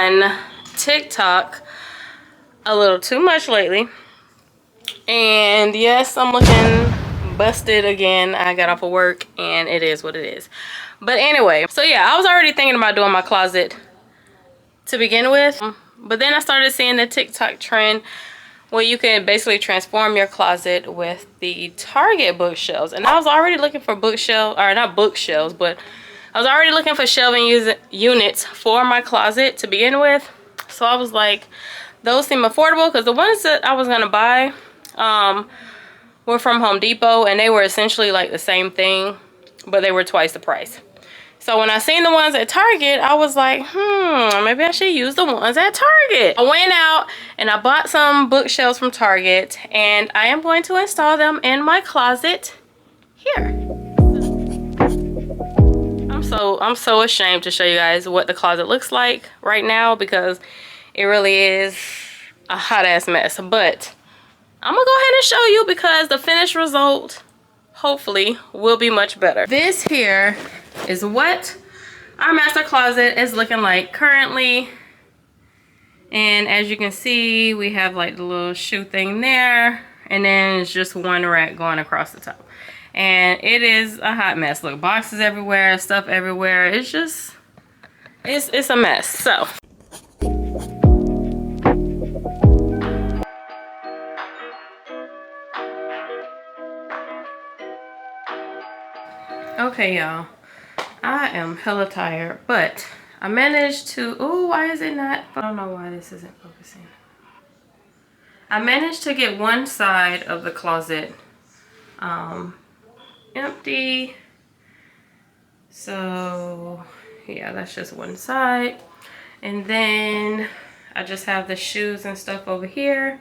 on TikTok a little too much lately. And yes, I'm looking busted again. I got off of work and it is what it is. But anyway, so yeah, I was already thinking about doing my closet to begin with. But then I started seeing the TikTok trend where you can basically transform your closet with the Target bookshelves. And I was already looking for bookshelves, or not bookshelves, but I was already looking for shelving units for my closet to begin with. So I was like, those seem affordable, because the ones that I was gonna buy were from Home Depot, and they were essentially like the same thing, but they were twice the price. So when I seen the ones at Target, I was like, maybe I should use the ones at Target. I went out and I bought some bookshelves from Target, and I am going to install them in my closet here. I'm so ashamed to show you guys what the closet looks like right now, because it really is a hot ass mess. But I'm gonna go ahead and show you, because the finished result hopefully will be much better. This here is what our master closet is looking like currently. And as you can see, we have like the little shoe thing there, and then it's just one rack going across the top. And it is a hot mess. Look, boxes everywhere, stuff everywhere. It's just, it's a mess. So okay, y'all, I am hella tired, but I managed to, oh, why is it not, I don't know why this isn't focusing. I managed to get one side of the closet empty. So yeah, that's just one side. And then I just have the shoes and stuff over here,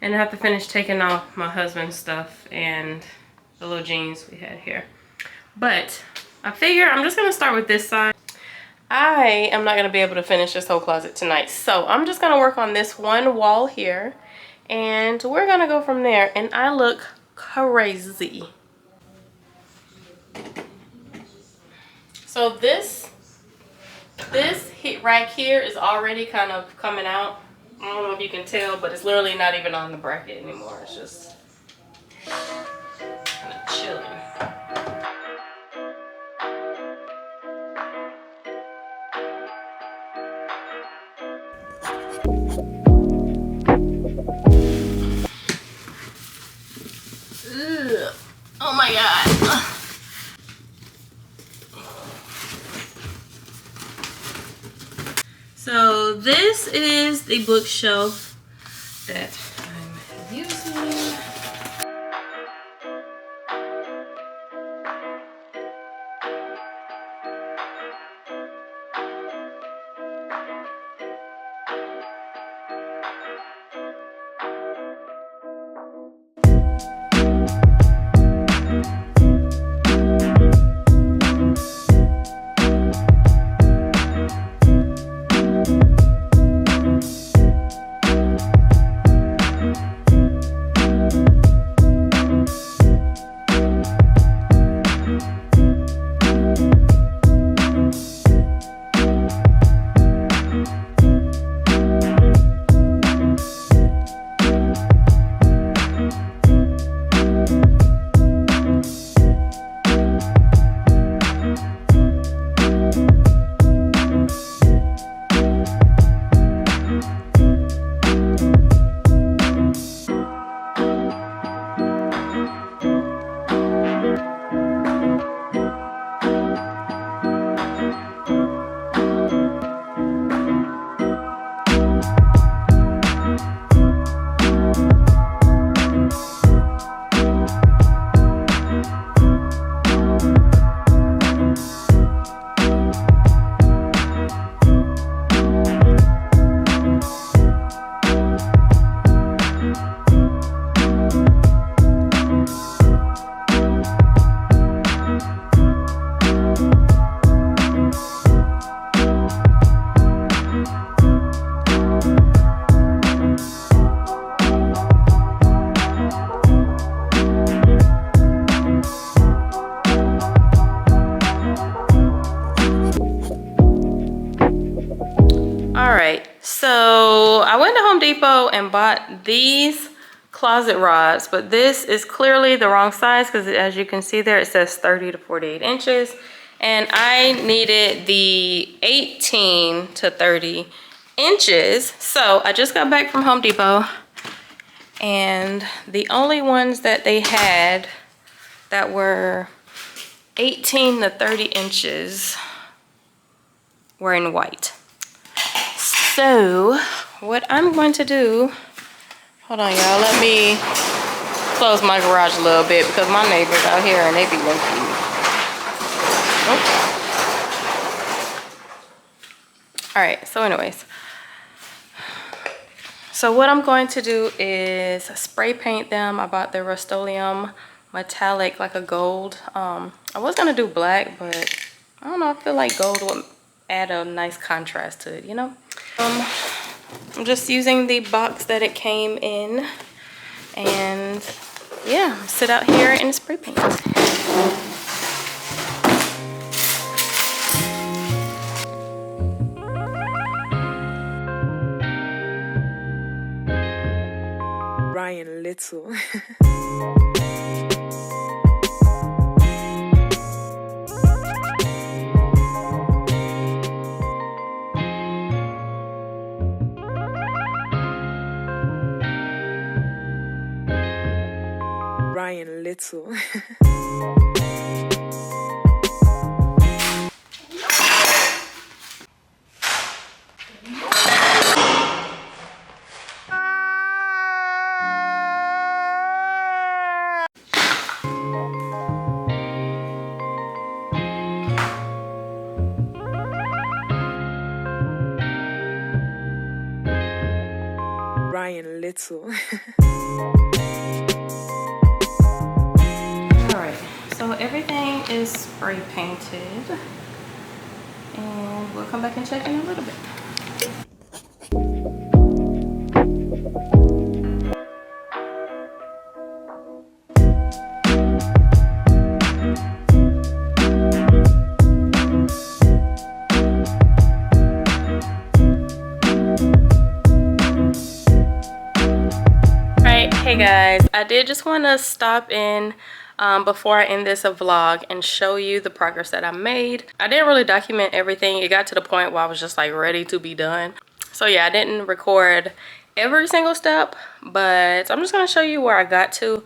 and I have to finish taking off my husband's stuff and the little jeans we had here. But I figure I'm just gonna start with this side. I am not gonna be able to finish this whole closet tonight, so I'm just gonna work on this one wall here, and we're gonna go from there. And I look crazy. So this rack here is already kind of coming out. I don't know if you can tell, but it's literally not even on the bracket anymore. It's just kind of chilling. Ugh. Oh my God. So this is the bookshelf that I'm using. Home Depot and bought these closet rods, but this is clearly the wrong size because as you can see there, it says 30 to 48 inches. And I needed the 18 to 30 inches. So I just got back from Home Depot, and the only ones that they had that were 18 to 30 inches were in white. So what I'm going to do, hold on y'all, let me close my garage a little bit because my neighbors out here and they be winky. All right, so anyways, so what I'm going to do is spray paint them. I bought the Rust-Oleum metallic, like a gold. I was gonna do black, but I don't know, I feel like gold would add a nice contrast to it, you know. I'm just using the box that it came in, and yeah, sit out here and spray paint. Ryan Little. Ryan Little. Ryan Little. Alright, so everything is spray painted, and we'll come back and check in a little bit. Hey guys, I did just want to stop in before I end this vlog and show you the progress that I made. I didn't really document everything. It got to the point where I was just like ready to be done. So yeah, I didn't record every single step, but I'm just going to show you where I got to.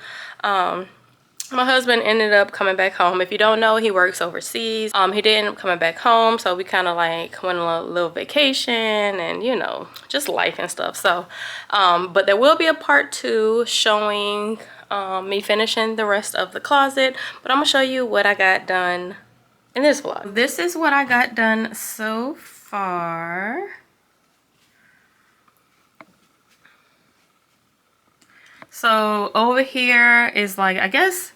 My husband ended up coming back home. If you don't know, he works overseas. He did end up coming back home, so we kind of like went on a little vacation and, you know, just life and stuff. So but there will be a part 2 showing me finishing the rest of the closet, but I'm gonna show you what I got done in this vlog. This is what I got done so far. So over here is like, I guess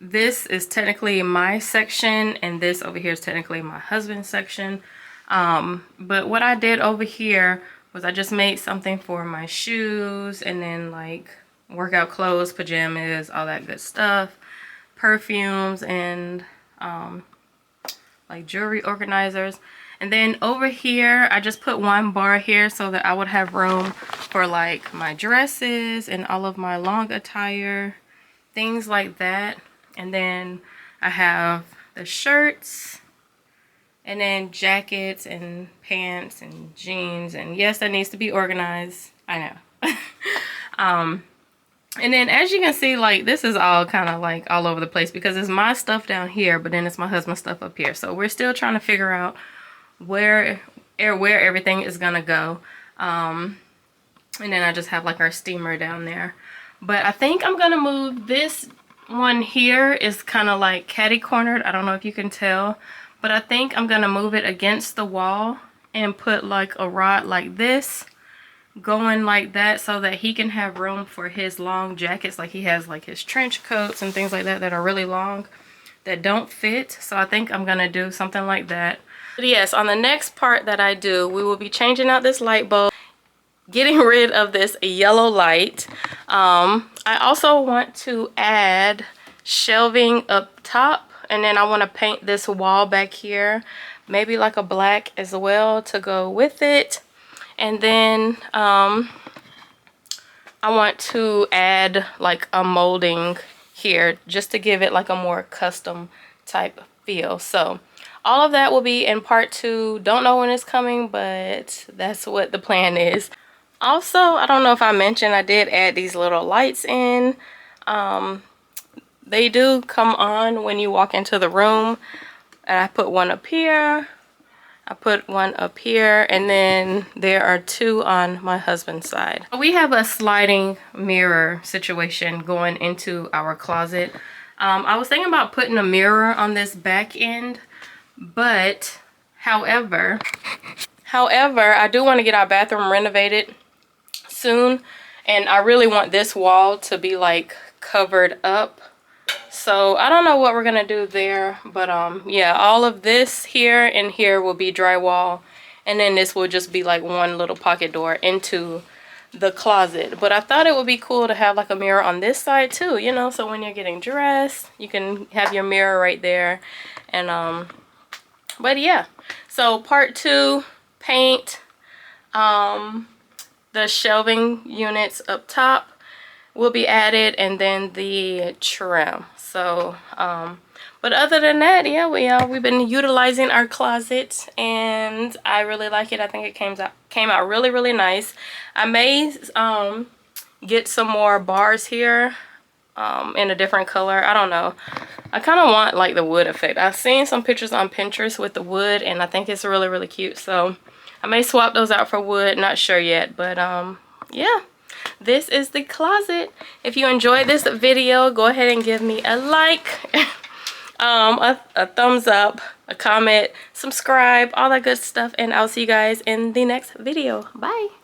this is technically my section, and this over here is technically my husband's section. But what I did over here was I just made something for my shoes, and then like workout clothes, pajamas, all that good stuff, perfumes, and like jewelry organizers. And then over here I just put one bar here so that I would have room for like my dresses and all of my long attire, things like that. And then I have the shirts, and then jackets and pants and jeans, and yes, that needs to be organized, I know. And then as you can see, like this is all kind of like all over the place because it's my stuff down here, but then it's my husband's stuff up here. So we're still trying to figure out where everything is gonna go. And then I just have like our steamer down there. But I think I'm gonna move this one here. Is kind of like catty cornered. I don't know if you can tell, but I think I'm gonna move it against the wall and put like a rod like this going like that so that he can have room for his long jackets. Like he has like his trench coats and things like that that are really long that don't fit. So I think I'm gonna do something like that. But yes, on the next part that I do, we will be changing out this light bulb, getting rid of this yellow light. I also want to add shelving up top, and then I want to paint this wall back here, maybe like a black as well to go with it. And then I want to add like a molding here just to give it like a more custom type feel. So all of that will be in part 2. Don't know when it's coming, but that's what the plan is. Also, I don't know if I mentioned, I did add these little lights in. They do come on when you walk into the room, and I put one up here, I put one up here, and then there are 2 on my husband's side. We have a sliding mirror situation going into our closet. I was thinking about putting a mirror on this back end, but however, I do want to get our bathroom renovated soon, and I really want this wall to be like covered up. So I don't know what we're gonna do there, but yeah, all of this here and here will be drywall, and then this will just be like one little pocket door into the closet. But I thought it would be cool to have like a mirror on this side too, you know, so when you're getting dressed you can have your mirror right there. And but yeah, so part 2, paint, the shelving units up top will be added, and then the trim. So but other than that, yeah, we've been utilizing our closet, and I really like it. I think it came out really, really nice. I may get some more bars here in a different color. I don't know, I kind of want like the wood effect. I've seen some pictures on Pinterest with the wood, and I think it's really, really cute. So I may swap those out for wood, not sure yet. But yeah, this is the closet. If you enjoyed this video, go ahead and give me a like, a thumbs up, a comment, subscribe, all that good stuff, and I'll see you guys in the next video. Bye.